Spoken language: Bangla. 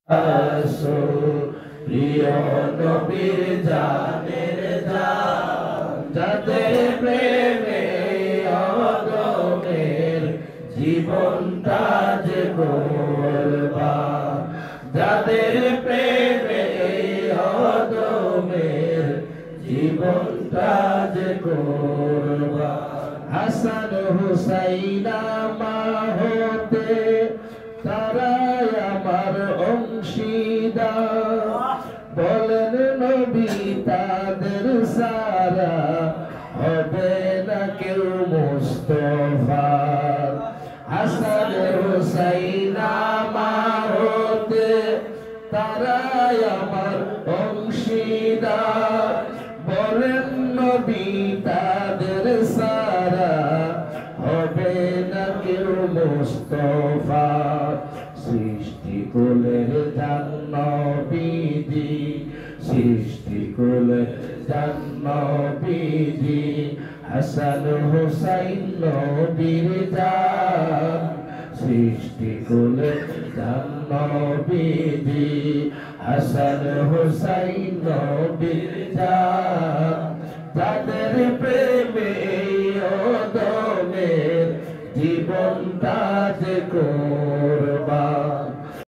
আসো প্রিয় নবীর জানের জান, যাদের প্রেমে অদমের জীবনটা যে গোলবান, যাদের প্রেমে অদমের জীবনটা যে গোলবান। হাসান হুসাইন মা হতে তারাই আমার অংশীদার, বলেন নবী তাদের সারা হবে না কেউ মুস্তাফার। হাসান হুসাইন আমার হতে তারাই আমার অংশীদার, বলেন নবী তাদের সারা হবে না কেউ মুস্তাফার। সৃষ্টি কুলের জান্নবীজি, সৃষ্টি কুলের জান্নবীজি, হাসান হুসাইন নবীর জান, সৃষ্টি কুলের জান্নবীজি, হাসান হুসাইন নবীর জান, যাদের প্রেমে ওদমের জীবনটা যে